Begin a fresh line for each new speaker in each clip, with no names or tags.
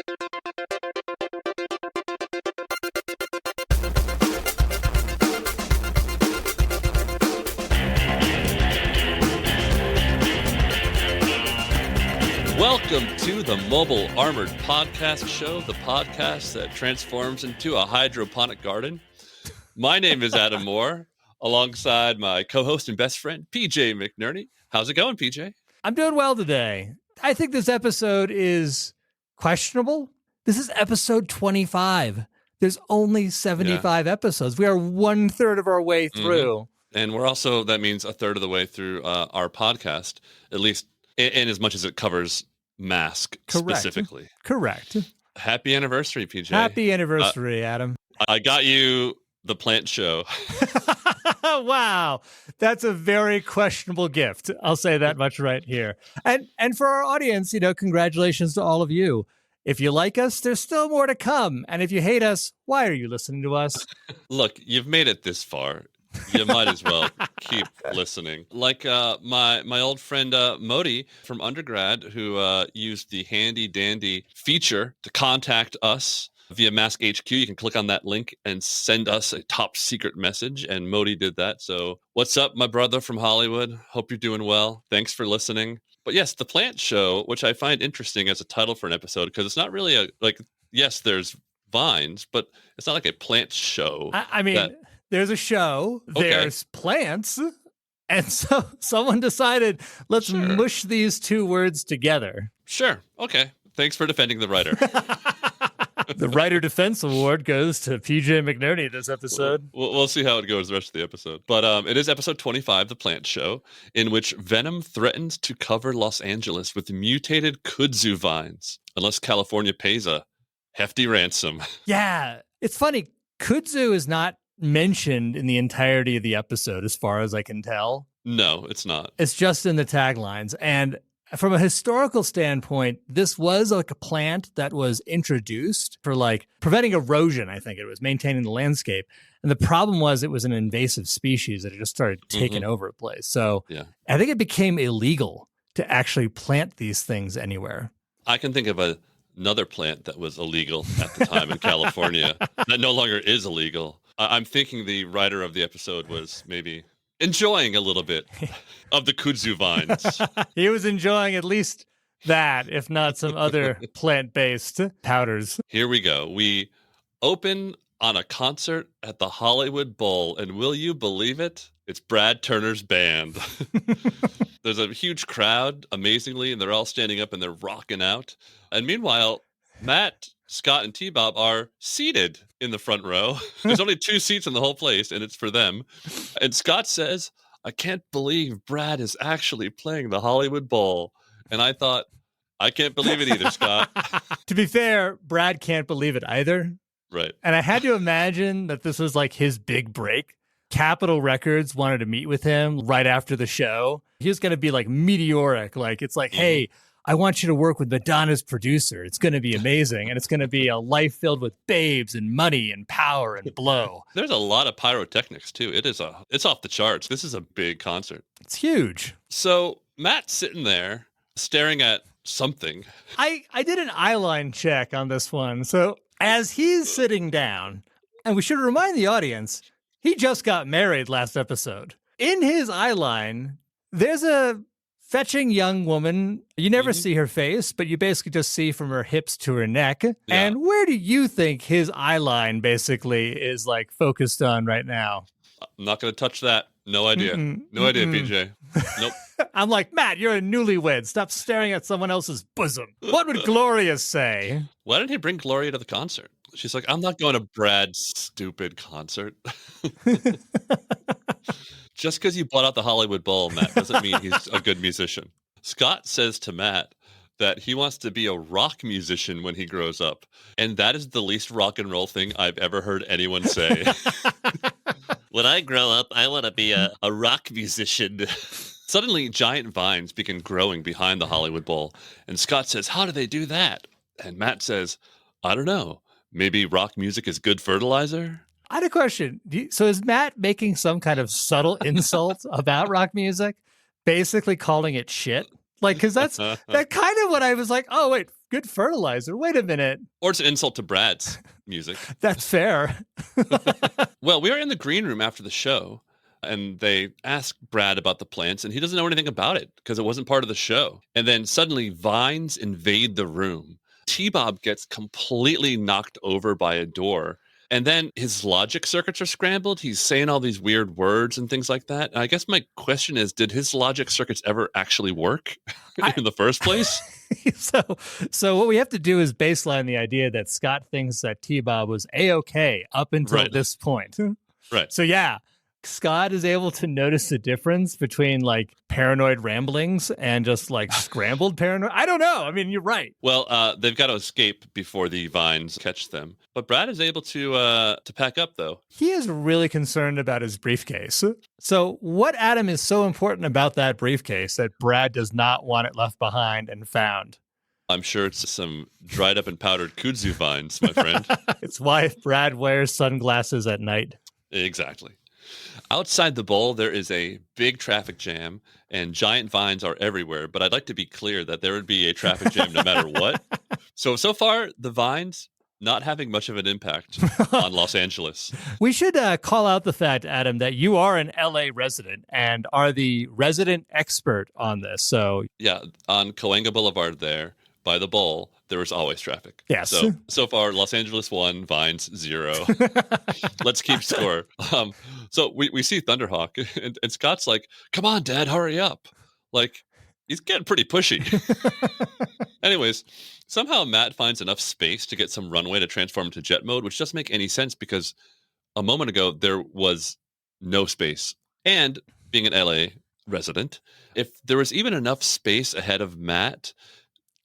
Welcome to the Mobile Armored Podcast Show, the podcast that transforms into a hydroponic garden. My name is Adam Moore, alongside my co-host and best friend, PJ McNerney. How's it going, PJ?
I'm doing well today. I think this episode is questionable. This is episode 25. There's only 75 episodes. We are 1/3 of our way through.
Mm-hmm. And we're also, that means 1/3 of the way through our podcast, at least in as much as it covers M.A.S.K. specifically.
Correct.
Happy anniversary, PJ.
Happy anniversary, Adam.
I got you the plant show.
Wow. That's a very questionable gift. I'll say that much right here. And for our audience, congratulations to all of you. If you like us, there's still more to come. And if you hate us, why are you listening to us?
Look, you've made it this far. You might as well keep listening. Like my old friend Modi from undergrad, who used the handy dandy feature to contact us via M.A.S.K HQ. You can click on that link and send us a top secret message. And Modi did that. So what's up, my brother from Hollywood? Hope you're doing well. Thanks for listening. But yes, the plant show, which I find interesting as a title for an episode, because it's not really yes, there's vines, but it's not like a plant show.
I mean, there's a show, there's plants, and so someone decided, let's mush these two words together.
Sure. Okay. Thanks for defending the writer.
The Writer Defense Award goes to PJ McNerney this episode.
We'll see how it goes the rest of the episode. But it is episode 25, The Plant Show, in which Venom threatens to cover Los Angeles with mutated kudzu vines, unless California pays a hefty ransom.
Yeah. It's funny. Kudzu is not mentioned in the entirety of the episode, as far as I can tell.
No, it's not.
It's just in the taglines. And from a historical standpoint, this was like a plant that was introduced for preventing erosion. I think it was maintaining the landscape. And the problem was it was an invasive species that it just started taking over a place. So I think it became illegal to actually plant these things anywhere.
I can think of another plant that was illegal at the time in California that no longer is illegal. I'm thinking the writer of the episode was maybe enjoying a little bit of the kudzu vines.
He was enjoying at least that, if not some other plant-based powders.
Here we go. We open on a concert at the Hollywood Bowl, and will you believe it? It's Brad Turner's band. There's a huge crowd, amazingly, and they're all standing up and they're rocking out. And meanwhile, Matt, Scott, and T-Bob are seated in the front row. There's only 2 seats in the whole place, and it's for them. And Scott says, I can't believe Brad is actually playing the Hollywood Bowl. And I thought, I can't believe it either, Scott.
To be fair, Brad can't believe it either.
Right.
And I had to imagine that this was like his big break. Capitol Records wanted to meet with him right after the show. He was going to be meteoric. It's hey, I want you to work with Madonna's producer. It's going to be amazing. And it's going to be a life filled with babes and money and power and blow.
There's a lot of pyrotechnics, too. It's off the charts. This is a big concert.
It's huge.
So Matt's sitting there staring at something.
I did an eyeline check on this one. So as he's sitting down, and we should remind the audience, he just got married last episode. In his eyeline, there's a fetching young woman. You never see her face, but you basically just see from her hips to her neck. Yeah. And where do you think his eyeline basically is focused on right now?
I'm not going to touch that. No idea. No idea, PJ. Nope.
I'm like, Matt, you're a newlywed. Stop staring at someone else's bosom. What would Gloria say?
Why didn't he bring Gloria to the concert? She's like, I'm not going to Brad's stupid concert. Just because you bought out the Hollywood Bowl, Matt, doesn't mean he's a good musician. Scott says to Matt that he wants to be a rock musician when he grows up. And that is the least rock and roll thing I've ever heard anyone say. When I grow up, I want to be a rock musician. Suddenly, giant vines begin growing behind the Hollywood Bowl. And Scott says, how do they do that? And Matt says, I don't know. Maybe rock music is good fertilizer?
I had a question. So is Matt making some kind of subtle insult about rock music? Basically calling it shit? Because that's that kind of what I was like, oh, wait, good fertilizer. Wait a minute.
Or it's an insult to Brad's music.
That's fair.
Well, we are in the green room after the show, and they ask Brad about the plants, and he doesn't know anything about it because it wasn't part of the show. And then suddenly vines invade the room. T-Bob gets completely knocked over by a door. And then his logic circuits are scrambled. He's saying all these weird words and things like that. And I guess my question is, did his logic circuits ever actually work in the first place?
So what we have to do is baseline the idea that Scott thinks that T-Bob was A-OK up until this point.
Right.
So yeah, Scott is able to notice the difference between like paranoid ramblings and just like scrambled paranoid. I don't know. I mean, you're right.
Well, they've got to escape before the vines catch them. But Brad is able to pack up, though.
He is really concerned about his briefcase. So what, Adam, is so important about that briefcase that Brad does not want it left behind and found?
I'm sure it's some dried up and powdered kudzu vines, my friend.
It's why Brad wears sunglasses at night.
Exactly. Outside the bowl, there is a big traffic jam, and giant vines are everywhere. But I'd like to be clear that there would be a traffic jam no matter what. So far, the vines not having much of an impact on Los Angeles.
We should call out the fact, Adam, that you are an LA resident and are the resident expert on this. So
yeah, on Cahuenga Boulevard there, by the bowl, there was always traffic.
Yes.
So far, Los Angeles 1, Vines 0. Let's keep score. So we see Thunderhawk, and Scott's like, "Come on, Dad, hurry up!" Like, he's getting pretty pushy. Anyways, somehow Matt finds enough space to get some runway to transform into jet mode, which doesn't make any sense because a moment ago there was no space. And being an LA resident, if there was even enough space ahead of Matt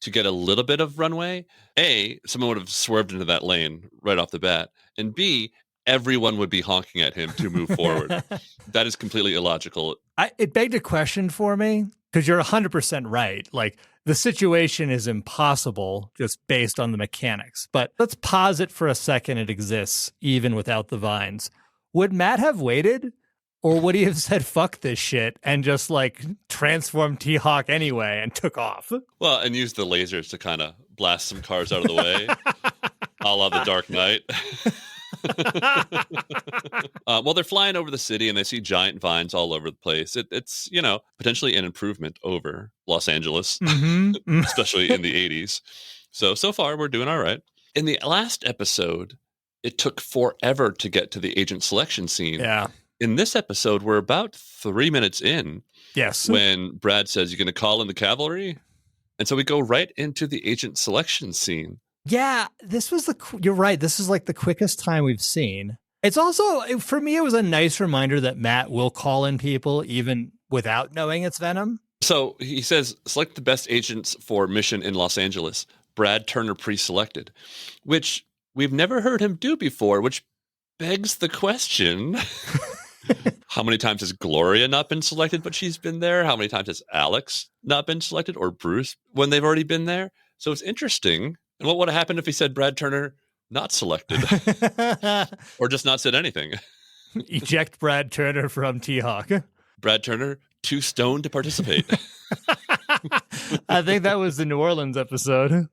to get a little bit of runway, A, someone would have swerved into that lane right off the bat, and B, everyone would be honking at him to move forward. That is completely illogical.
It begged a question for me, because you're 100% right. Like, the situation is impossible just based on the mechanics. But let's posit for a second it exists, even without the vines. Would Matt have waited? Or would he have said, fuck this shit, and just, like, transformed T-Hawk anyway and took off?
Well, and use the lasers to kind of blast some cars out of the way, a la the Dark Knight. Well, they're flying over the city, and they see giant vines all over the place. It's, potentially an improvement over Los Angeles, especially in the 80s. So far, we're doing all right. In the last episode, it took forever to get to the agent selection scene.
Yeah.
In this episode, we're about 3 minutes in.
Yes.
When Brad says, "You're going to call in the cavalry?" And so we go right into the agent selection scene.
Yeah, you're right. This is like the quickest time we've seen. It's also, for me, it was a nice reminder that Matt will call in people even without knowing it's Venom.
So he says, "Select the best agents for mission in Los Angeles. Brad Turner pre-selected," which we've never heard him do before, which begs the question. How many times has Gloria not been selected, but she's been there? How many times has Alex not been selected, or Bruce when they've already been there? So it's interesting. And what would have happened if he said Brad Turner not selected, or just not said anything?
Eject Brad Turner from T-Hawk.
Brad Turner, too stoned to participate.
I think that was the New Orleans episode.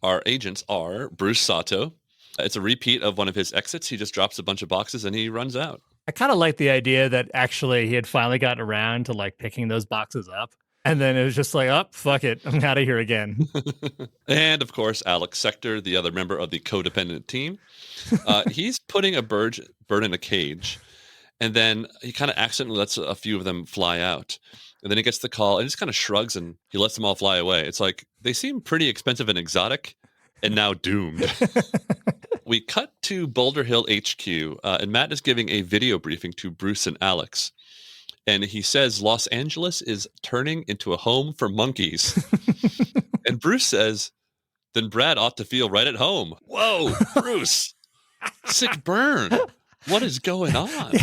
Our agents are Bruce Sato. It's a repeat of one of his exits. He just drops a bunch of boxes and he runs out.
I kind of like the idea that actually he had finally gotten around to like picking those boxes up. And then it was just like, oh, fuck it. I'm out of here again.
And of course, Alex Sector, the other member of the codependent team. He's putting a bird in a cage. And then he kind of accidentally lets a few of them fly out. And then he gets the call and just kind of shrugs and he lets them all fly away. It's like, they seem pretty expensive and exotic and now doomed. We cut to Boulder Hill HQ, and Matt is giving a video briefing to Bruce and Alex. And he says Los Angeles is turning into a home for monkeys. And Bruce says, then Brad ought to feel right at home. Whoa, Bruce. Sick burn. What is going on?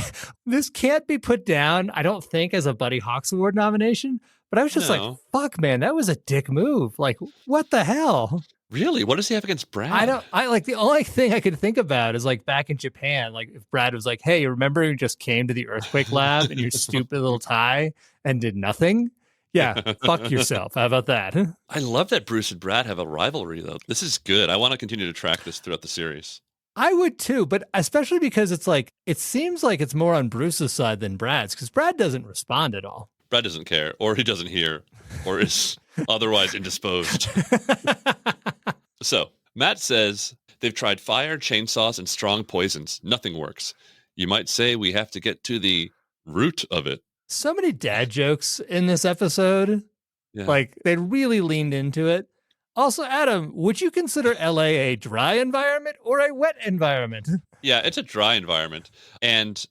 This can't be put down, I don't think, as a Buddy Hawks Award nomination. But I was just like, fuck, man, that was a dick move. Like, what the hell?
Really? What does he have against Brad?
The only thing I could think about is like back in Japan, like if Brad was like, hey, remember you just came to the earthquake lab in your stupid little tie and did nothing? Yeah, fuck yourself. How about that?
I love that Bruce and Brad have a rivalry, though. This is good. I want to continue to track this throughout the series.
I would too, but especially because it's like, it seems like it's more on Bruce's side than Brad's, because Brad doesn't respond at all.
Brad doesn't care, or he doesn't hear, or is otherwise indisposed. So, Matt says they've tried fire, chainsaws, and strong poisons. Nothing works. You might say we have to get to the root of it.
So many dad jokes in this episode.
Yeah.
Like, they really leaned into it. Also, Adam, would you consider LA a dry environment or a wet environment?
Yeah, it's a dry environment. And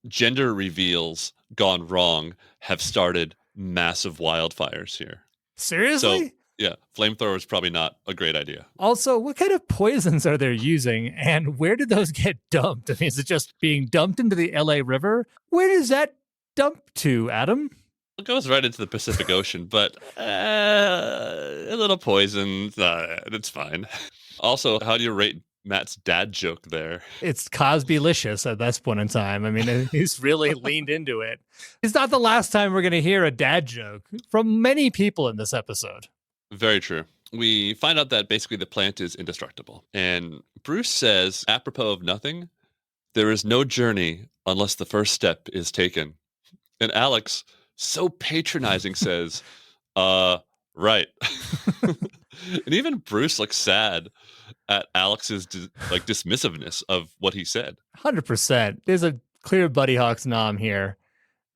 gender reveals gone wrong have started massive wildfires here.
Seriously?
So, yeah, flamethrower is probably not a great idea.
Also, what kind of poisons are they using, and where did those get dumped? I mean, is it just being dumped into the LA River? Where does that dump to, Adam?
It goes right into the Pacific Ocean, but a little poison, it's fine. Also, how do you rate Matt's dad joke there?
It's Cosby-licious at this point in time. I mean, he's really leaned into it. It's not the last time we're going to hear a dad joke from many people in this episode.
Very true. We find out that basically the plant is indestructible. And Bruce says, apropos of nothing, there is no journey unless the first step is taken. And Alex, so patronizing, says, right. And even Bruce looks sad at Alex's dismissiveness of what he said.
100%. There's a clear Buddy Hawks nom here.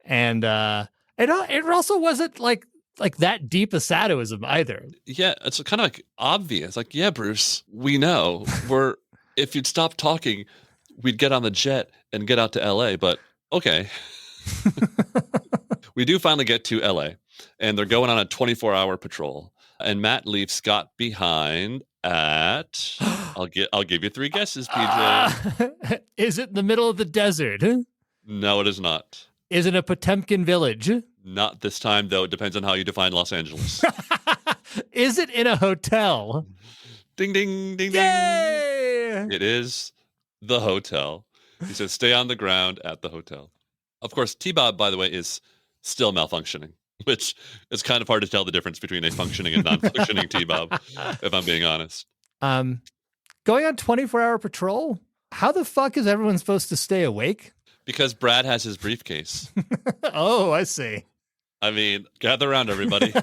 And it also wasn't like that deep a sadism either.
Yeah, it's kind of like obvious. Like, yeah, Bruce, we know. If you'd stop talking, we'd get on the jet and get out to LA, but okay. We do finally get to LA, and they're going on a 24-hour patrol. And Matt leaves Scott behind at I'll give you 3 guesses, PJ.
Is it in the middle of the desert?
No, it is not.
Is it a Potemkin village?
Not this time, though. It depends on how you define Los Angeles.
Is it in a hotel?
Ding, ding, ding,
Yay!
ding. It is the hotel. He says, stay on the ground at the hotel. Of course, T-Bob, by the way, is still malfunctioning, which is kind of hard to tell the difference between a functioning and non-functioning T-Bob, if I'm being honest.
Going on 24-hour patrol? How the fuck is everyone supposed to stay awake?
Because Brad has his briefcase.
Oh, I see.
I mean, gather around, everybody.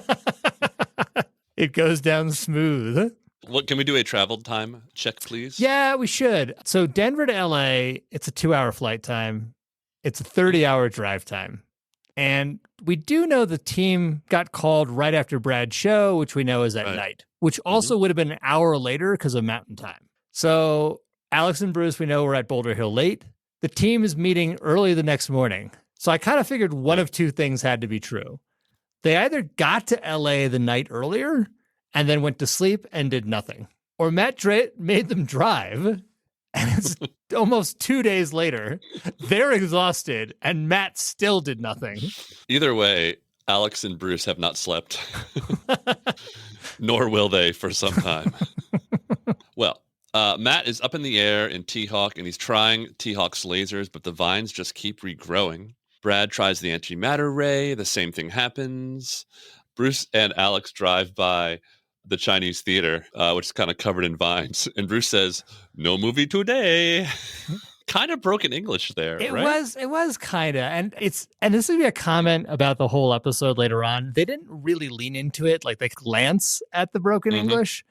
It goes down smooth.
What, can we do a travel time check, please?
Yeah, we should. So Denver to LA, it's a 2-hour flight time. It's a 30-hour drive time. And we do know the team got called right after Brad's show, which we know is at night, which also would have been an hour later because of mountain time. So Alex and Bruce, we know, were at Boulder Hill late. The team is meeting early the next morning. So I kind of figured one of 2 things had to be true. They either got to LA the night earlier and then went to sleep and did nothing, or Matt made them drive, and it's almost 2 days later. They're exhausted, and Matt still did nothing.
Either way, Alex and Bruce have not slept, nor will they for some time. Well, Matt is up in the air in T-Hawk, and he's trying T-Hawk's lasers, but the vines just keep regrowing. Brad tries the antimatter ray. The same thing happens. Bruce and Alex drive by the Chinese theater, which is kind of covered in vines. And Bruce says, no movie today. Kind of broken English there, right?
It was kind of. And this is going to be a comment about the whole episode later on. They didn't really lean into it. Like, they glance at the broken English.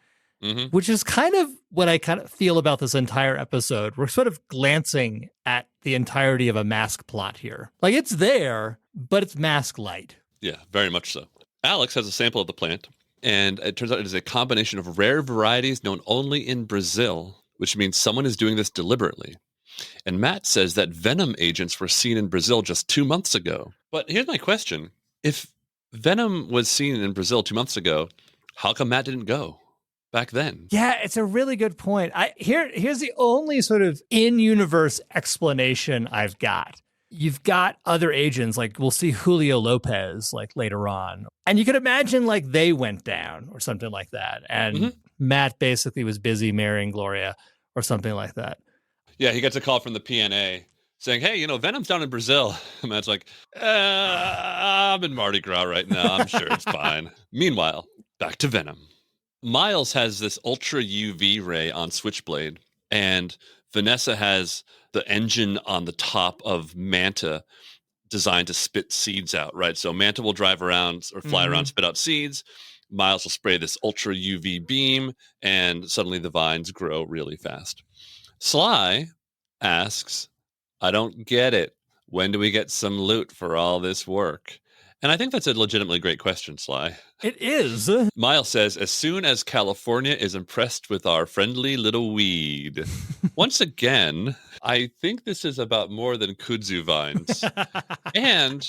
Which is kind of what I kind of feel about this entire episode. We're sort of glancing at the entirety of a M.A.S.K plot here. Like, it's there, but it's M.A.S.K light.
Yeah, very much so. Alex has a sample of the plant, and it turns out it is a combination of rare varieties known only in Brazil, which means someone is doing this deliberately. And Matt says that venom agents were seen in Brazil just 2 months ago. But here's my question. If venom was seen in Brazil 2 months ago, how come Matt didn't go back then?
Yeah, it's a really good point. Here's the only sort of in-universe explanation I've got. You've got other agents, like we'll see Julio Lopez like later on. And you could imagine like they went down or something like that. And Matt basically was busy marrying Gloria or something like that.
Yeah, he gets a call from the PNA saying, hey, Venom's down in Brazil. And Matt's like, I'm in Mardi Gras right now. I'm sure it's fine. Meanwhile, back to Venom. Miles has this ultra UV ray on Switchblade, and Vanessa has the engine on the top of Manta designed to spit seeds out, right? So Manta will drive around or fly around, spit out seeds. Miles will spray this ultra UV beam, and suddenly the vines grow really fast. Sly asks, I don't get it. When do we get some loot for all this work? And I think that's a legitimately great question, Sly.
It is.
Miles says, as soon as California is impressed with our friendly little weed. Once again, I think this is about more than kudzu vines. And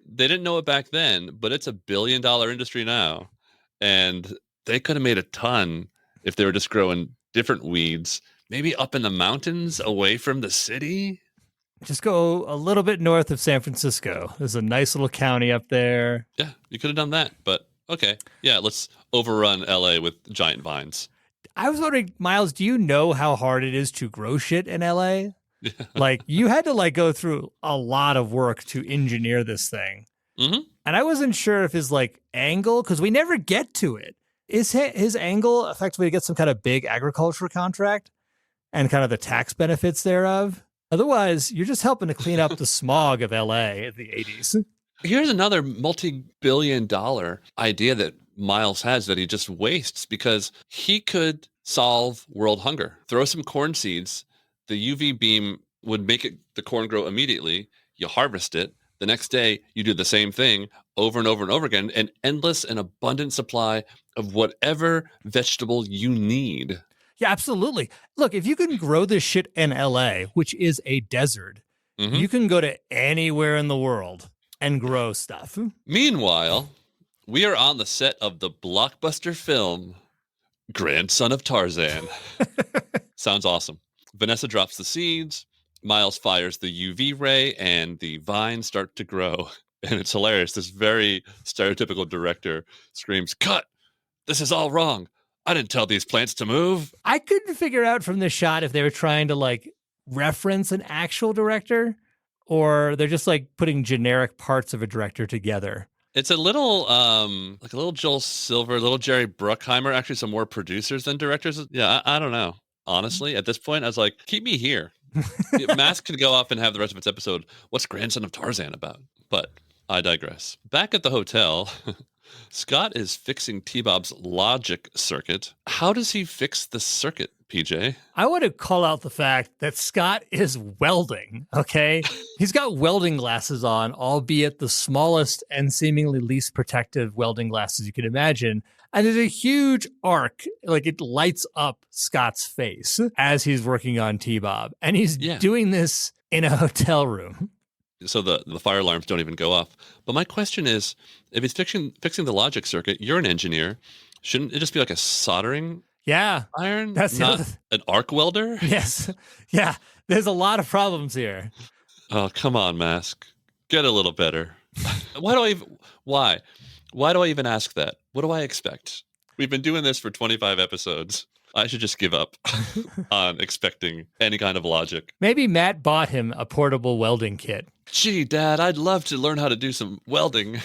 they didn't know it back then, but it's $1 billion industry now. And they could have made a ton if they were just growing different weeds, maybe up in the mountains away from the city.
Just go a little bit north of San Francisco. There's a nice little county up there.
Yeah, you could have done that, but okay. Yeah, let's overrun LA with giant vines.
I was wondering, Miles, do you know how hard it is to grow shit in LA? Like, you had to go through a lot of work to engineer this thing.
Mm-hmm.
And I wasn't sure if his angle, because we never get to it. Is his angle effectively to get some kind of big agriculture contract and kind of the tax benefits thereof? Otherwise, you're just helping to clean up the smog of LA in the 80s.
Here's another multi-billion-dollar idea that Miles has that he just wastes, because he could solve world hunger. Throw some corn seeds. The UV beam would make the corn grow immediately. You harvest it. The next day, you do the same thing over and over and over again, an endless and abundant supply of whatever vegetable you need.
Yeah, absolutely. Look, if you can grow this shit in LA, which is a desert, you can go to anywhere in the world and grow stuff.
Meanwhile, we are on the set of the blockbuster film Grandson of Tarzan. Sounds awesome. Vanessa drops the seeds. Miles fires the UV ray, and the vines start to grow. And it's hilarious. This very stereotypical director screams, "Cut! This is all wrong. I didn't tell these plants to move."
I couldn't figure out from this shot if they were trying to reference an actual director or they're just putting generic parts of a director together.
It's a little like a little Joel Silver, a little Jerry Bruckheimer, actually some more producers than directors. Yeah, I don't know. Honestly, at this point, I was like, keep me here. M.A.S.K could go off and have the rest of its episode, what's Grandson of Tarzan about? But I digress. Back at the hotel, Scott is fixing T-Bob's logic circuit. How does he fix the circuit, PJ?
I want to call out the fact that Scott is welding, okay? He's got welding glasses on, albeit the smallest and seemingly least protective welding glasses you can imagine. And there's a huge arc, it lights up Scott's face as he's working on T-Bob. And he's doing this in a hotel room.
So the fire alarms don't even go off. But my question is, if he's fixing the logic circuit, you're an engineer. Shouldn't it just be like a soldering iron?
That's
not an arc welder?
Yes. Yeah. There's a lot of problems here.
Oh, come on, M.A.S.K. Get a little better. Why do I even ask that? What do I expect? We've been doing this for 25 episodes. I should just give up on expecting any kind of logic.
Maybe Matt bought him a portable welding kit.
Gee, Dad, I'd love to learn how to do some welding.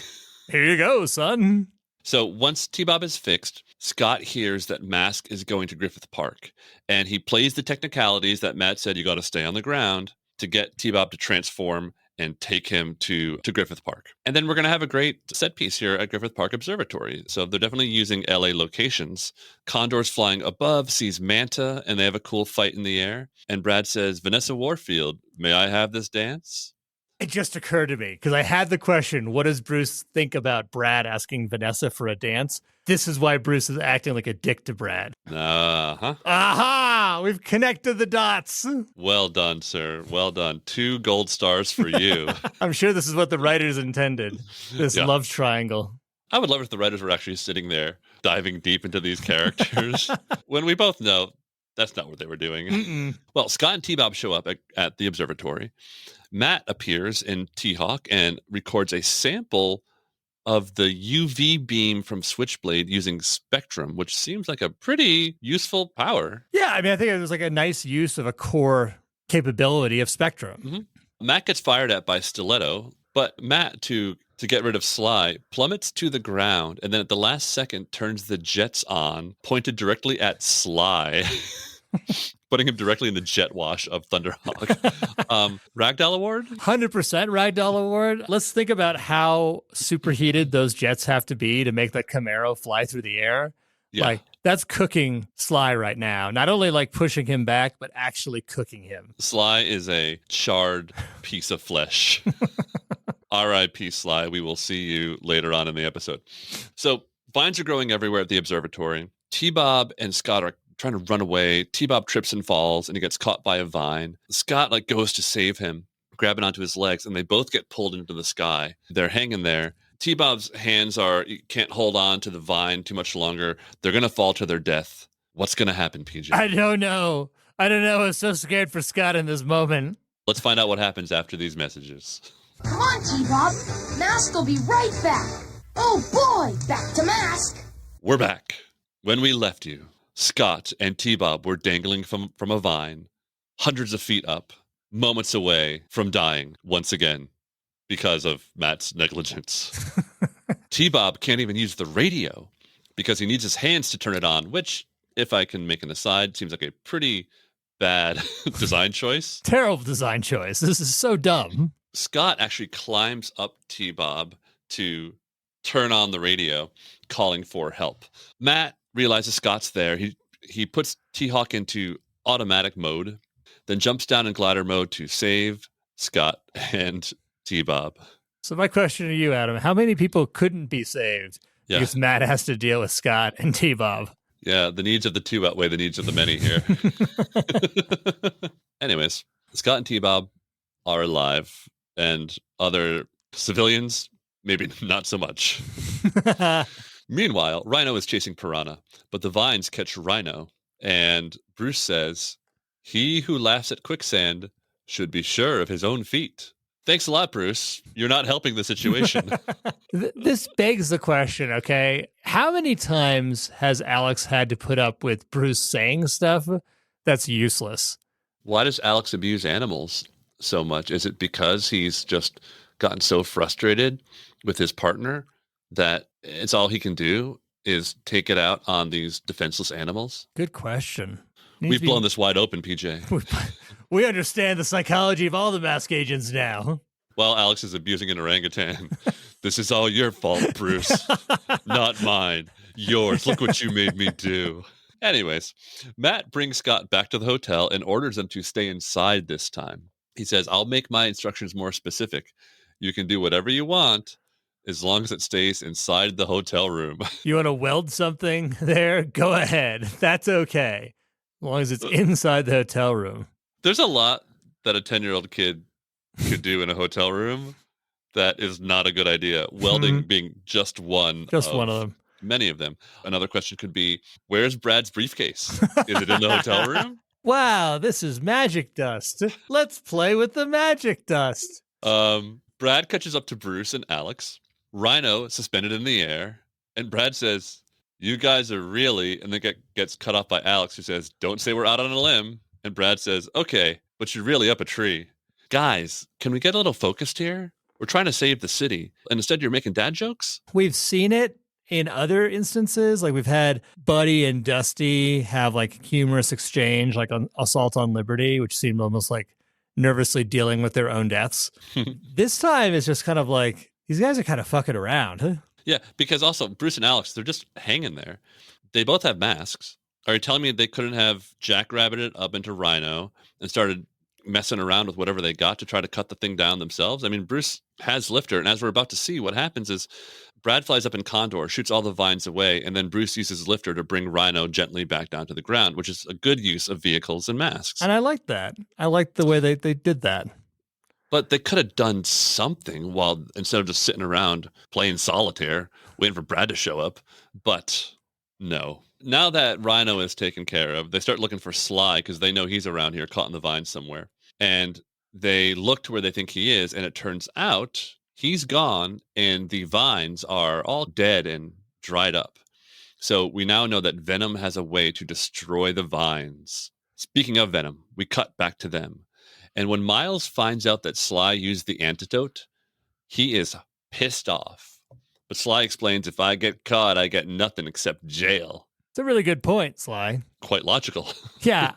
Here you go, son.
So once T-Bob is fixed, Scott hears that M.A.S.K is going to Griffith Park, and he plays the technicalities that Matt said you got to stay on the ground to get T-Bob to transform and take him to Griffith Park. And then we're going to have a great set piece here at Griffith Park Observatory. So they're definitely using LA locations. Condor's flying above, sees Manta, and they have a cool fight in the air. And Brad says, Vanessa Warfield, may I have this dance?
It just occurred to me, because I had the question, what does Bruce think about Brad asking Vanessa for a dance? This is why Bruce is acting like a dick to Brad.
Uh-huh.
Aha! We've connected the dots.
Well done, sir. Well done. 2 gold stars for you.
I'm sure this is what the writers intended, this love triangle.
I would love if the writers were actually sitting there, diving deep into these characters, when we both know that's not what they were doing.
Mm-mm.
Well, Scott and T-Bob show up at the observatory. Matt appears in T-Hawk and records a sample of the UV beam from Switchblade using Spectrum, which seems like a pretty useful power.
Yeah, I mean, I think it was a nice use of a core capability of Spectrum.
Mm-hmm. Matt gets fired at by Stiletto, but Matt, to get rid of Sly, plummets to the ground, and then at the last second turns the jets on, pointed directly at Sly, putting him directly in the jet wash of Thunderhawk. Ragdoll Award?
100% Ragdoll Award. Let's think about how superheated those jets have to be to make the Camaro fly through the air.
Yeah.
Like, that's cooking Sly right now. Not only like pushing him back, but actually cooking him.
Sly is a charred piece of flesh. R.I.P. Sly. We will see you later on in the episode. So vines are growing everywhere at the observatory. T-Bob and Scott are trying to run away. T-Bob trips and falls, and he gets caught by a vine. Scott goes to save him, grabbing onto his legs, and they both get pulled into the sky. They're hanging there. T-Bob's hands can't hold on to the vine too much longer. They're going to fall to their death. What's going to happen, PJ?
I don't know. I'm so scared for Scott in this moment.
Let's find out what happens after these messages.
Come on, T-Bob. M.A.S.K will be right back. Oh, boy. Back to M.A.S.K.
We're back. When we left you, Scott and T-Bob were dangling from a vine, hundreds of feet up, moments away from dying once again because of Matt's negligence. T-Bob can't even use the radio because he needs his hands to turn it on, which, if I can make an aside, seems like a pretty bad design choice.
Terrible design choice. This is so dumb.
Scott actually climbs up T-Bob to turn on the radio, calling for help. Matt realizes Scott's there. He puts T-Hawk into automatic mode, then jumps down in glider mode to save Scott and T-Bob.
So my question to you, Adam, how many people couldn't be saved because Matt has to deal with Scott and T-Bob?
Yeah, the needs of the two outweigh the needs of the many here. Anyways, Scott and T-Bob are alive, and other civilians, maybe not so much. Meanwhile, Rhino is chasing Piranha, but the vines catch Rhino, and Bruce says, "He who laughs at quicksand should be sure of his own feet." Thanks a lot, Bruce. You're not helping the situation.
This begs the question, okay? How many times has Alex had to put up with Bruce saying stuff that's useless?
Why does Alex abuse animals so much? Is it because he's just gotten so frustrated with his partner that it's all he can do is take it out on these defenseless animals?
Good question.
We've blown this wide open, PJ.
We understand the psychology of all the M.A.S.K agents now.
Well, Alex is abusing an orangutan. This is all your fault, Bruce. Not mine. Yours. Look what you made me do. Anyways, Matt brings Scott back to the hotel and orders them to stay inside this time. He says, "I'll make my instructions more specific. You can do whatever you want as long as it stays inside the hotel room."
You want to weld something there? Go ahead. That's okay. As long as it's inside the hotel room.
There's a lot that a 10-year-old kid could do in a hotel room that is not a good idea. Welding being just one.
Just one of them.
Many of them. Another question could be, where's Brad's briefcase? Is it in the hotel room?
Wow, this is magic dust. Let's play with the magic dust.
Brad catches up to Bruce and Alex. Rhino suspended in the air. And Brad says, "You guys are really," and then gets cut off by Alex, who says, "Don't say we're out on a limb." And Brad says, "Okay, but you're really up a tree." Guys, can we get a little focused here? We're trying to save the city. And instead you're making dad jokes?
We've seen it in other instances. Like we've had Buddy and Dusty have like humorous exchange, like on Assault on Liberty, which seemed almost like nervously dealing with their own deaths. This time it's just kind of like, these guys are kind of fucking around. Huh?
Yeah, because also Bruce and Alex, they're just hanging there. They both have masks. Are you telling me they couldn't have jackrabbited up into Rhino and started messing around with whatever they got to try to cut the thing down themselves? I mean, Bruce has Lifter, and as we're about to see, what happens is Brad flies up in Condor, shoots all the vines away, and then Bruce uses Lifter to bring Rhino gently back down to the ground, which is a good use of vehicles and masks.
And I like that. I like the way they did that.
But they could have done something instead of just sitting around playing solitaire, waiting for Brad to show up. But no. Now that Rhino is taken care of, they start looking for Sly because they know he's around here, caught in the vines somewhere. And they look to where they think he is, and it turns out he's gone, and the vines are all dead and dried up. So we now know that Venom has a way to destroy the vines. Speaking of Venom, we cut back to them. And when Miles finds out that Sly used the antidote, he is pissed off. But Sly explains, if I get caught, I get nothing except jail.
It's a really good point, Sly.
Quite logical.
Yeah.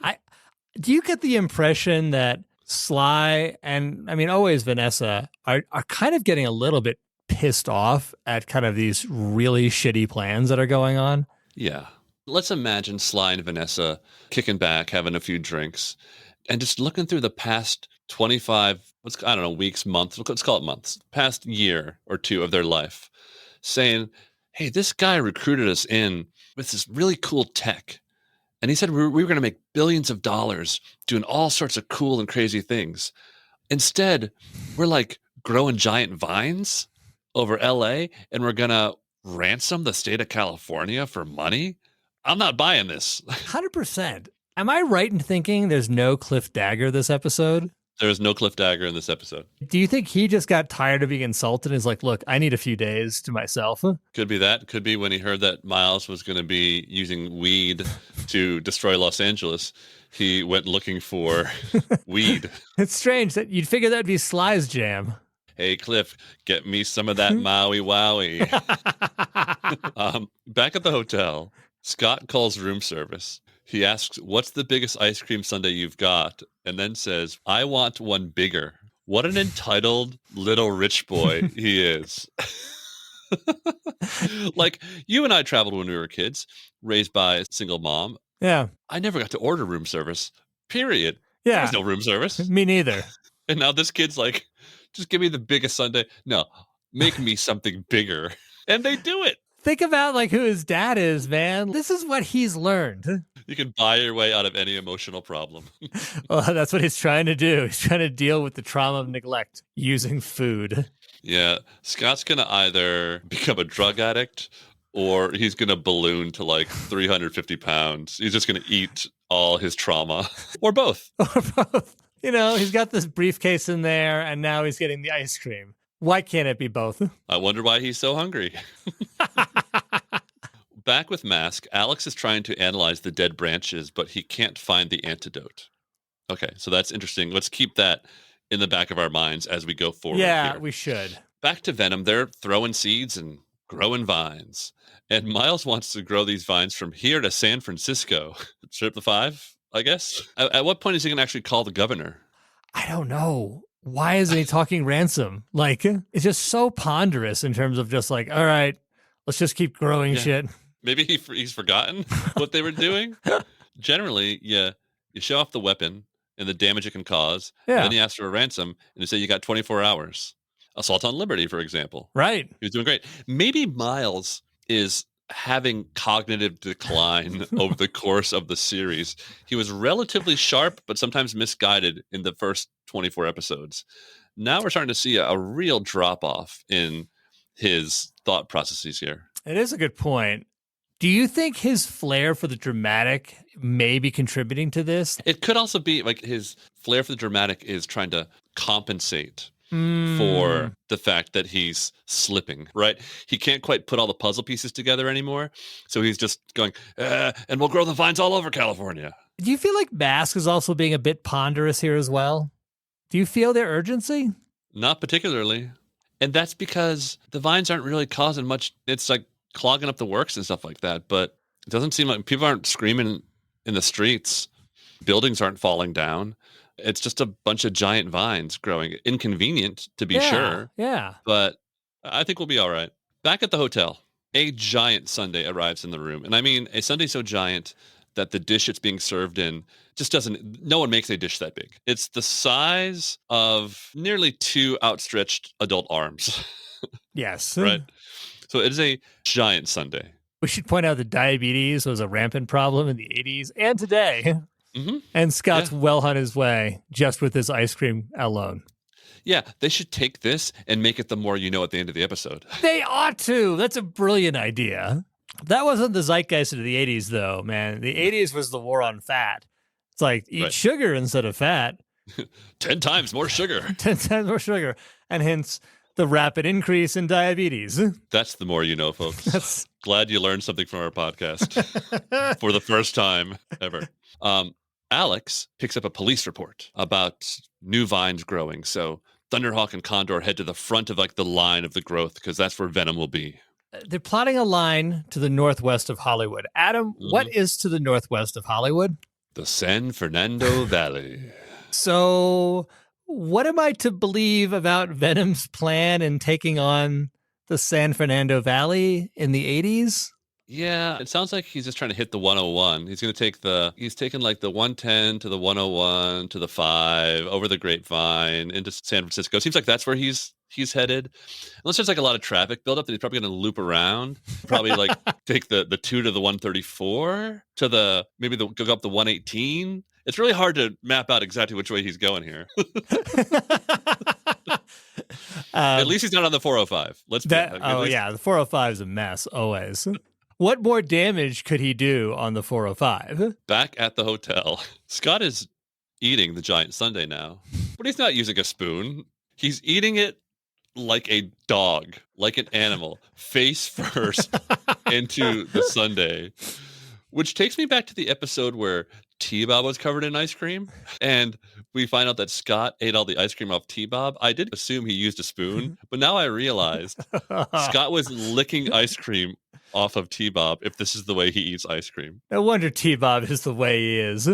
Do you get the impression that Sly and, I mean, always Vanessa are kind of getting a little bit pissed off at kind of these really shitty plans that are going on?
Yeah. Let's imagine Sly and Vanessa kicking back, having a few drinks, and just looking through the past 25, weeks, months, let's call it months, past year or two of their life, saying, hey, this guy recruited us in with this really cool tech. And he said we were going to make billions of dollars doing all sorts of cool and crazy things. Instead, we're like growing giant vines over LA, and we're going to ransom the state of California for money. I'm not buying this.
100%. Am I right in thinking there's no Cliff Dagger this episode?
There is no Cliff Dagger in this episode.
Do you think he just got tired of being insulted and is like, look, I need a few days to myself?
Could be that. Could be when he heard that Miles was going to be using weed to destroy Los Angeles, he went looking for weed.
It's strange that you'd figure that'd be Sly's jam.
Hey, Cliff, get me some of that Maui Wowie. Back at the hotel, Scott calls room service. He asks, what's the biggest ice cream sundae you've got? And then says, I want one bigger. What an entitled little rich boy he is. Like, you and I traveled when we were kids, raised by a single mom.
Yeah.
I never got to order room service, period.
Yeah.
There was no room service.
Me neither.
And now this kid's like, just give me the biggest sundae. No, make me something bigger. And they do it.
Think about like who his dad is, man. This is what he's learned.
You can buy your way out of any emotional problem.
Well, that's what he's trying to do. He's trying to deal with the trauma of neglect using food.
Yeah. Scott's going to either become a drug addict or he's going to balloon to like 350 pounds. He's just going to eat all his trauma or both.
Or both. You know, he's got this briefcase in there and now he's getting the ice cream. Why can't it be both?
I wonder why he's so hungry. Back with M.A.S.K, Alex is trying to analyze the dead branches, but he can't find the antidote. Okay, so that's interesting. Let's keep that in the back of our minds as we go forward.
Yeah,
here.
we should.
Back to V.E.N.O.M, they're throwing seeds and growing vines. And Miles wants to grow these vines from here to San Francisco. Trip the 5, I guess. At what point is he going to actually call the governor?
I don't know. Why isn't he talking ransom? Like, it's just so ponderous in terms of just like, all right, let's just keep growing shit.
Maybe he's forgotten what they were doing. Generally, you show off the weapon and the damage it can cause.
Yeah.
And then you ask for a ransom and you say you got 24 hours. Assault on Liberty, for example.
Right.
He was doing great. Maybe Miles is having cognitive decline over the course of the series. He was relatively sharp, but sometimes misguided in the first 24 episodes. Now we're starting to see a real drop-off in his thought processes here.
It is a good point. Do you think his flair for the dramatic may be contributing to this?
It could also be like his flair for the dramatic is trying to compensate for the fact that he's slipping, right? He can't quite put all the puzzle pieces together anymore. So he's just going, and we'll grow the vines all over California.
Do you feel like M.A.S.K is also being a bit ponderous here as well? Do you feel their urgency?
Not particularly. And that's because the vines aren't really causing much. It's like clogging up the works and stuff like that. But it doesn't seem like people aren't screaming in the streets. Buildings aren't falling down. It's just a bunch of giant vines growing. Inconvenient, to be sure.
Yeah.
But I think we'll be all right. Back at the hotel, a giant sundae arrives in the room. And I mean, a sundae so giant that the dish it's being served in just doesn't, no one makes a dish that big. It's the size of nearly 2 outstretched adult arms.
Yes.
Right? So it is a giant sundae.
We should point out that diabetes was a rampant problem in the 80s and today.
Mm-hmm.
And Scott's well on his way just with this ice cream alone.
Yeah, they should take this and make it the more you know at the end of the episode.
They ought to. That's a brilliant idea. That wasn't the zeitgeist of the 80s, though, man. The 80s was the war on fat. It's like, eat sugar instead of fat.
10 times more sugar.
10 times more sugar. And hence the rapid increase in diabetes.
That's the more you know, folks. Glad you learned something from our podcast for the first time ever. Alex picks up a police report about new vines growing. So Thunderhawk and Condor head to the front of like the line of the growth because that's where Venom will be.
They're plotting a line to the northwest of Hollywood. Adam, what is to the northwest of Hollywood?
The San Fernando Valley.
So what am I to believe about Venom's plan in taking on the San Fernando Valley in the 80s?
Yeah, it sounds like he's just trying to hit the 101. He's going to take he's taken like the 110 to the 101 to the 5 over the Grapevine into San Francisco. Seems like that's where he's headed. Unless there's like a lot of traffic buildup, then he's probably going to loop around. Probably like take the 2 to the 134 to go up the 118. It's really hard to map out exactly which way he's going here. At least he's not on the 405.
Yeah, the 405 is a mess always. What more damage could he do on the 405?
Back at the hotel, Scott is eating the giant sundae now, but he's not using a spoon. He's eating it like a dog, like an animal, face first into the sundae, which takes me back to the episode where T-Bob was covered in ice cream, and we find out that Scott ate all the ice cream off T-Bob. I did assume he used a spoon, but now I realized Scott was licking ice cream off of T-Bob if this is the way he eats ice cream.
No wonder T-Bob is the way he is.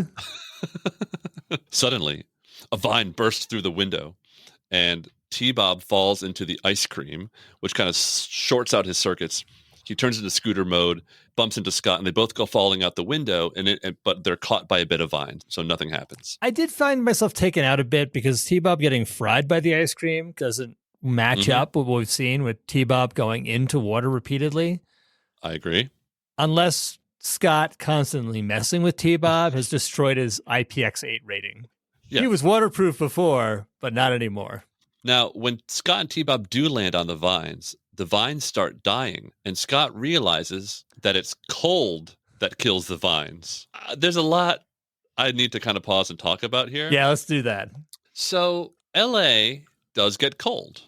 Suddenly, a vine bursts through the window, and T-Bob falls into the ice cream, which kind of shorts out his circuits. He turns into scooter mode, bumps into Scott, and they both go falling out the window, but they're caught by a bit of vine, so nothing happens.
I did find myself taken out a bit because T-Bob getting fried by the ice cream doesn't match up with what we've seen with T-Bob going into water repeatedly.
I agree.
Unless Scott constantly messing with T-Bob has destroyed his IPX8 rating. Yeah. He was waterproof before, but not anymore.
Now, when Scott and T-Bob do land on the vines start dying, and Scott realizes that it's cold that kills the vines. There's a lot I need to kind of pause and talk about here.
Yeah, let's do that.
So, LA does get cold,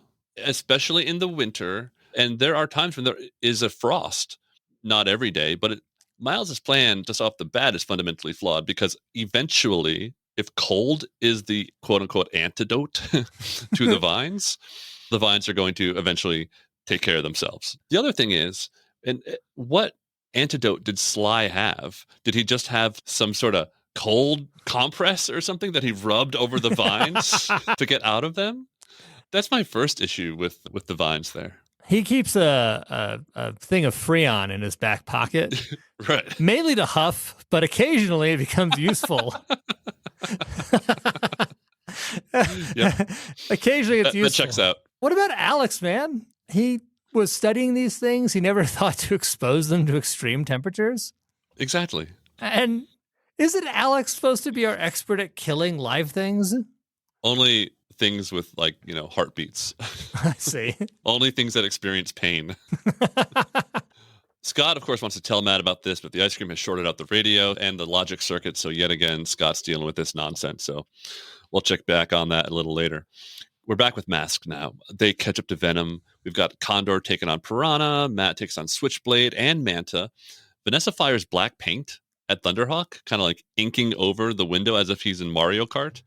especially in the winter, and there are times when there is a frost. Not every day, but Miles's plan just off the bat is fundamentally flawed because eventually, if cold is the quote-unquote antidote to the vines are going to eventually take care of themselves. The other thing is, and what antidote did Sly have? Did he just have some sort of cold compress or something that he rubbed over the vines to get out of them? That's my first issue with the vines there.
He keeps a thing of Freon in his back pocket.
Right.
Mainly to huff, but occasionally it becomes useful.
Yep.
Occasionally it's useful.
That checks out.
What about Alex, man? He was studying these things. He never thought to expose them to extreme temperatures.
Exactly.
And isn't Alex supposed to be our expert at killing live things?
Only things with, like, heartbeats.
I see.
Only things that experience pain. Scott, of course, wants to tell Matt about this, but the ice cream has shorted out the radio and the logic circuit. So yet again, Scott's dealing with this nonsense. So we'll check back on that a little later. We're back with M.A.S.K now. They catch up to Venom. We've got Condor taking on Piranha. Matt takes on Switchblade and Manta. Vanessa fires black paint at Thunderhawk, kind of like inking over the window as if he's in Mario Kart.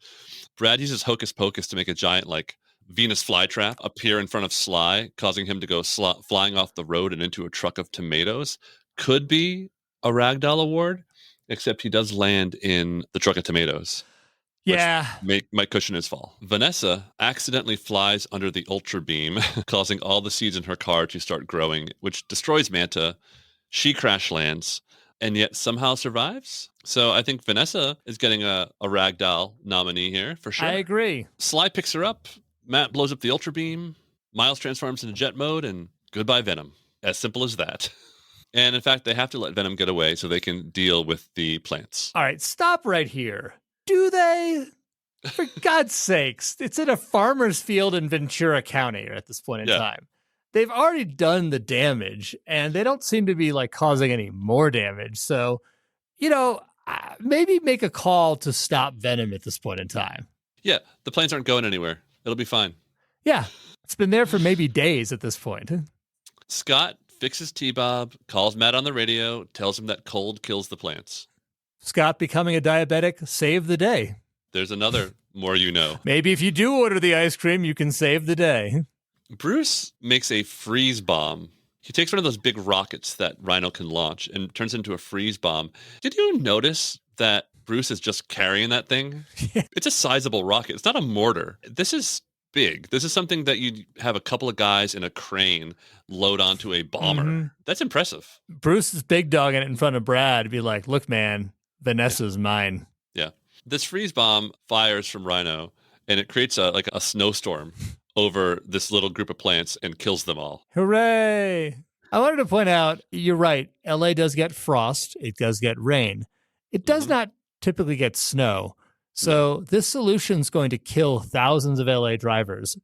Brad uses Hocus Pocus to make a giant, like, Venus flytrap appear in front of Sly, causing him to go flying off the road and into a truck of tomatoes. Could be a Ragdoll award, except he does land in the truck of tomatoes.
Yeah.
Might cushion his fall. Vanessa accidentally flies under the Ultra Beam, causing all the seeds in her car to start growing, which destroys Manta. She crash lands, and yet somehow survives. So I think Vanessa is getting a Ragdoll nominee here, for sure.
I agree.
Sly picks her up. Matt blows up the Ultra Beam. Miles transforms into jet mode, and goodbye, Venom. As simple as that. And in fact, they have to let Venom get away so they can deal with the plants.
All right, stop right here. Do they? For God's sakes, it's in a farmer's field in Ventura County at this point in time. They've already done the damage, and they don't seem to be, like, causing any more damage. So, maybe make a call to stop Venom at this point in time.
Yeah, the planes aren't going anywhere. It'll be fine.
Yeah, it's been there for maybe days at this point.
Scott fixes T-Bob, calls Matt on the radio, tells him that cold kills the plants.
Scott becoming a diabetic saved the day.
There's another more you know.
Maybe if you do order the ice cream, you can save the day.
Bruce makes a freeze bomb. He takes one of those big rockets that Rhino can launch and turns into a freeze bomb. Did you notice that Bruce is just carrying that thing?
Yeah.
It's a sizable rocket. It's not a mortar. This is big. This is something that you'd have a couple of guys in a crane load onto a bomber.
Mm-hmm.
That's impressive.
Bruce is big dogging it in front of Brad to be like, look, man, Vanessa's mine.
Yeah. This freeze bomb fires from Rhino, and it creates a snowstorm over this little group of plants and kills them all.
Hooray! I wanted to point out, you're right, LA does get frost, it does get rain. It does not typically get snow. So this solution's going to kill thousands of LA drivers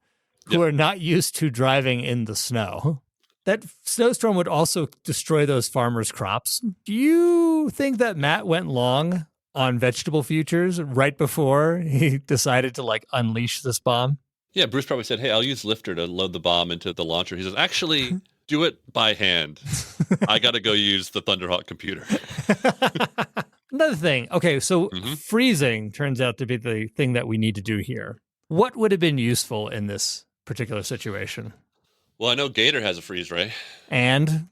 who are not used to driving in the snow. That snowstorm would also destroy those farmers' crops. Do you think that Matt went long on vegetable futures right before he decided to unleash this bomb?
Yeah, Bruce probably said, hey, I'll use Lifter to load the bomb into the launcher. He says, actually, do it by hand. I got to go use the Thunderhawk computer.
Another thing. Okay, so freezing turns out to be the thing that we need to do here. What would have been useful in this particular situation?
Well, I know Gator has a freeze ray.
And?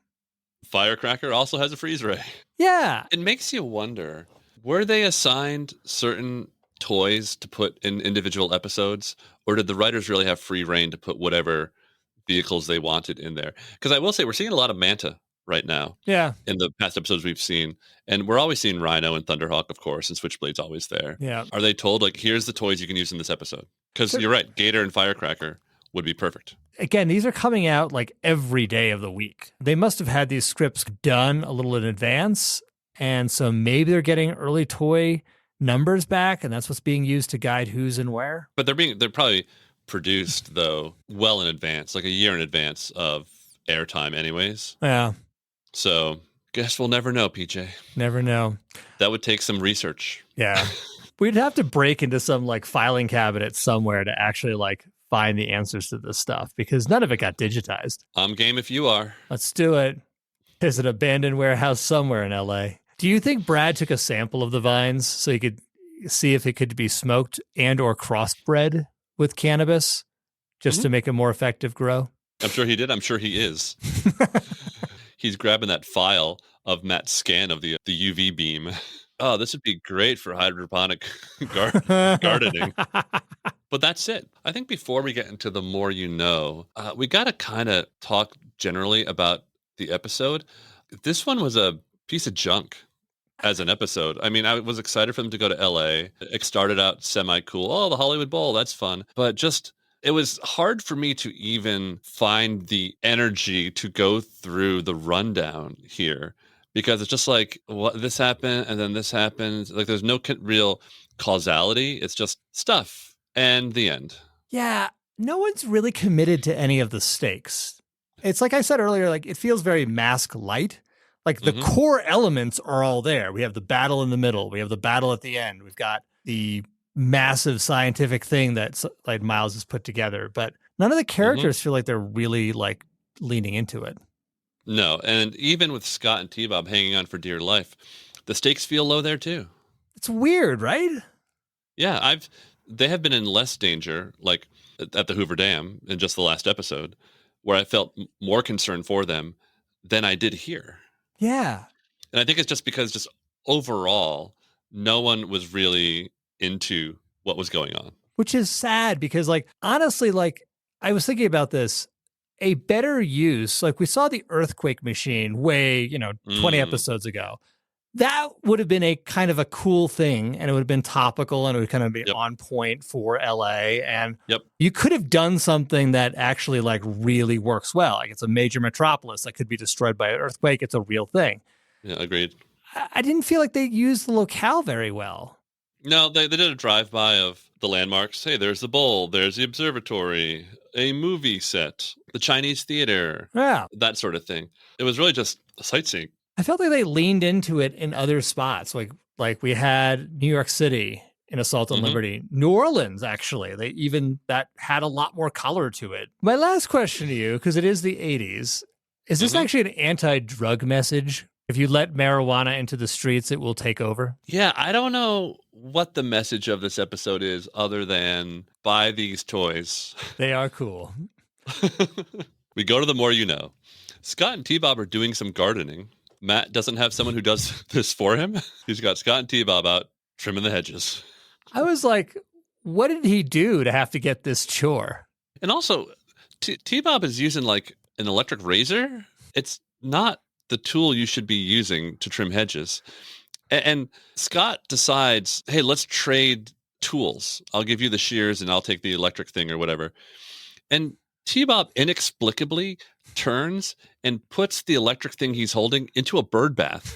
Firecracker also has a freeze ray.
Yeah.
It makes you wonder, were they assigned certain toys to put in individual episodes, or did the writers really have free reign to put whatever vehicles they wanted in there? Because I will say we're seeing a lot of Manta right now.
Yeah.
In the past episodes we've seen, and we're always seeing Rhino and Thunderhawk, of course, and Switchblade's always there.
Yeah.
Are they told here's the toys you can use in this episode? Because you're right, Gator and Firecracker would be perfect.
Again, these are coming out every day of the week. They must have had these scripts done a little in advance, and so maybe they're getting early toy numbers back, and that's what's being used to guide who's and where.
But they're probably produced though well in advance, a year in advance of airtime anyways.
Yeah.
So guess we'll never know, PJ.
Never know.
That would take some research.
Yeah. We'd have to break into some filing cabinet somewhere to actually find the answers to this stuff, because none of it got digitized.
I'm game if you are.
Let's do it. There's an abandoned warehouse somewhere in LA. Do you think Brad took a sample of the vines so he could see if it could be smoked and or crossbred with cannabis just to make a more effective grow?
I'm sure he did. I'm sure he is. He's grabbing that file of Matt's scan of the UV beam. Oh, this would be great for hydroponic gardening. But that's it. I think before we get into the more you know, we got to kind of talk generally about the episode. This one was a piece of junk as an episode. I mean, I was excited for them to go to LA. It started out semi-cool. Oh, the Hollywood Bowl, that's fun. But it was hard for me to even find the energy to go through the rundown here, because it's just what this happened and then this happened. There's no real causality. It's just stuff and the end.
Yeah, no one's really committed to any of the stakes. It's like I said earlier, it feels very M.A.S.K light. The core elements are all there. We have the battle in the middle. We have the battle at the end. We've got the massive scientific thing that Miles has put together. But none of the characters feel like they're really leaning into it.
No, and even with Scott and T-Bob hanging on for dear life, the stakes feel low there too.
It's weird, right?
Yeah, they have been in less danger, at the Hoover Dam in just the last episode, where I felt more concern for them than I did here.
Yeah.
And I think it's just because overall, no one was really into what was going on.
Which is sad because honestly, I was thinking about this, a better use, we saw the earthquake machine way, 20 episodes ago. That would have been a kind of a cool thing, and it would have been topical, and it would kind of be on point for LA. And you could have done something that actually really works well. It's a major metropolis that could be destroyed by an earthquake. It's a real thing.
Yeah, agreed.
I didn't feel like they used the locale very well.
No, they did a drive-by of the landmarks. Hey, there's the bowl, there's the observatory, a movie set, the Chinese theater, that sort of thing. It was really just sightseeing.
I felt like they leaned into it in other spots. Like we had New York City in Assault on Liberty, New Orleans, actually. That had a lot more color to it. My last question to you, because it is the 80s, is this actually an anti-drug message If you let marijuana into the streets, it will take over.
Yeah, I don't know what the message of this episode is other than buy these toys.
They are cool.
We go to the more you know. Scott and T-Bob are doing some gardening. Matt doesn't have someone who does this for him. He's got Scott and T-Bob out trimming the hedges.
I was like, what did he do to have to get this chore?
And also, T-Bob is using like an electric razor. It's not the tool you should be using to trim hedges. And Scott decides, hey, let's trade tools. I'll give you the shears and I'll take the electric thing or whatever. And T-Bob inexplicably turns and puts the electric thing he's holding into a bird bath,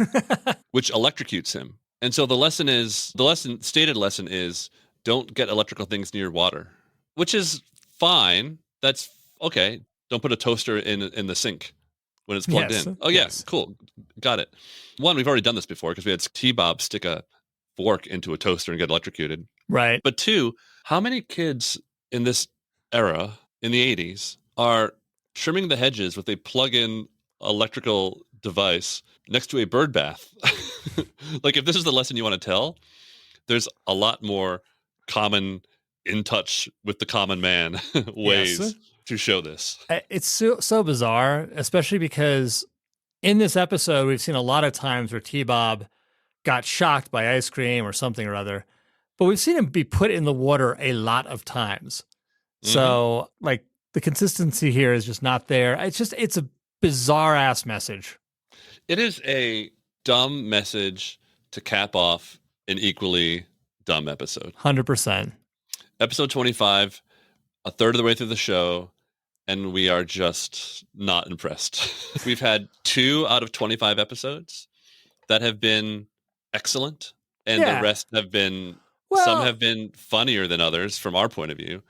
which electrocutes him. And so stated lesson is don't get electrical things near water, which is fine. That's okay. Don't put a toaster in the sink when it's plugged in. Oh, yeah, yes. Cool. Got it. One, we've already done this before because we had T-Bob stick a fork into a toaster and get electrocuted.
Right.
But two, how many kids in this era, in the 80s, are trimming the hedges with a plug-in electrical device next to a bird bath? Like, if this is the lesson you want to tell, there's a lot more common, in touch with the common man ways to show this.
It's so bizarre, especially because in this episode, we've seen a lot of times where T-Bob got shocked by ice cream or something or other, but we've seen him be put in the water a lot of times. Mm-hmm. So, like, the consistency here is just not there. It's a bizarre ass message.
It is a dumb message to cap off an equally dumb episode.
100%.
Episode 25, a third of the way through the show, and we are just not impressed. We've had 2 out of 25 episodes that have been excellent, and the rest have been, some have been funnier than others from our point of view,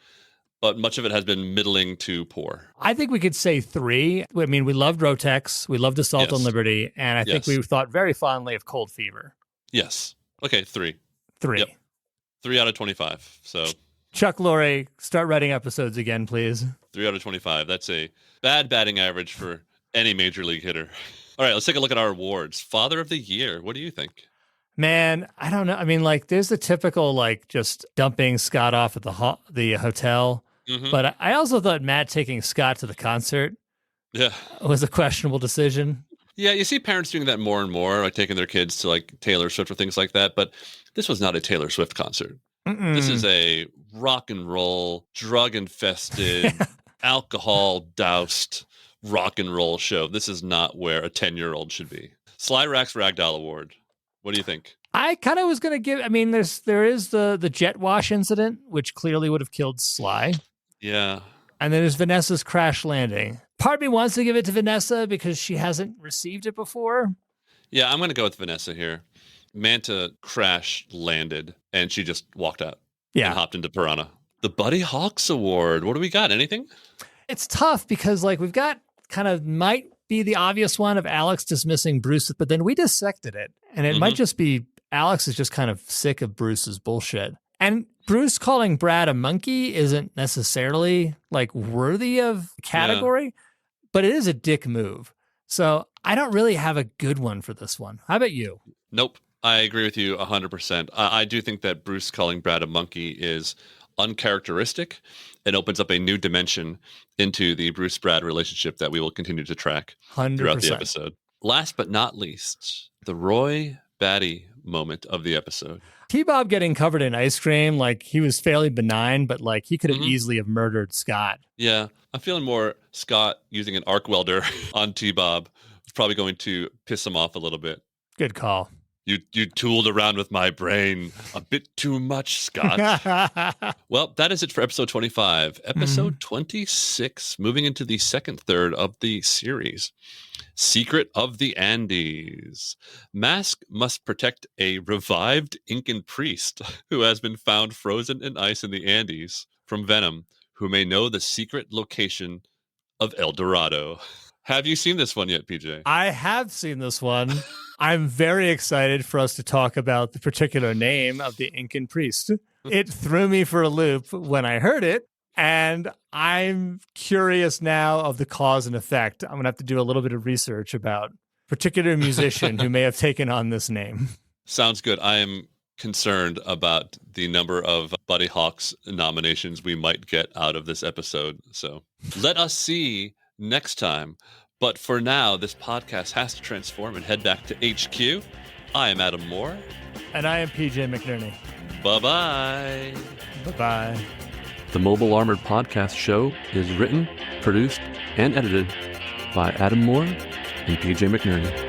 but much of it has been middling to poor.
I think we could say 3. I mean, we loved Rotex, we loved Assault on Liberty, and I think we thought very fondly of Cold Fever.
Yes. Okay, 3.
3.
Yep. 3 out of 25. So
Chuck Lorre, start writing episodes again, please.
3 out of 25. That's a bad batting average for any major league hitter. All right, let's take a look at our awards. Father of the Year. What do you think?
Man, I don't know. I mean, like, there's the typical, like, just dumping Scott off at the hotel. Mm-hmm. But I also thought Matt taking Scott to the concert was a questionable decision.
Yeah, you see parents doing that more and more, like taking their kids to, like, Taylor Swift or things like that. But this was not a Taylor Swift concert. Mm-mm. This is a rock and roll, drug-infested, alcohol-doused rock and roll show. This is not where a 10-year-old should be. Sly Rack's Ragdoll Award. What do you think?
I kind of was going to give, I mean, there is the jet wash incident, which clearly would have killed Sly.
Yeah.
And then there's Vanessa's crash landing. Part of me wants to give it to Vanessa because she hasn't received it before.
Yeah, I'm going to go with Vanessa here. Manta crash landed and she just walked out and hopped into Piranha. The Buddy Hawks Award. What do we got? Anything?
It's tough because, like, we've got kind of might be the obvious one of Alex dismissing Bruce, but then we dissected it. And it might just be Alex is just kind of sick of Bruce's bullshit. And Bruce calling Brad a monkey isn't necessarily, like, worthy of category, but it is a dick move. So I don't really have a good one for this one. How about you?
Nope. I agree with you 100%. I do think that Bruce calling Brad a monkey is uncharacteristic and opens up a new dimension into the Bruce-Brad relationship that we will continue to track
100%.
Throughout the episode. Last but not least, the Roy Batty moment of the episode.
T-Bob getting covered in ice cream, like, he was fairly benign, but, like, he could have easily have murdered Scott.
Yeah, I'm feeling more Scott using an arc welder on T-Bob is probably going to piss him off a little bit.
Good call.
You tooled around with my brain a bit too much, Scott. Well, that is it for episode 25. Episode 26, moving into the second third of the series. Secret of the Andes. M.A.S.K must protect a revived Incan priest who has been found frozen in ice in the Andes from V.E.N.O.M, who may know the secret location of El Dorado. Have you seen this one yet, PJ?
I have seen this one. I'm very excited for us to talk about the particular name of the Incan priest. It threw me for a loop when I heard it, and I'm curious now of the cause and effect. I'm going to have to do a little bit of research about particular musician who may have taken on this name.
Sounds good. I am concerned about the number of Buddy Hawks nominations we might get out of this episode. So let us see next time. But for now, this podcast has to transform and head back to HQ. I am Adam Moore.
And I am PJ McNerney.
Bye-bye.
Bye-bye.
The Mobile Armored Podcast Show is written, produced, and edited by Adam Moore and PJ McNerney.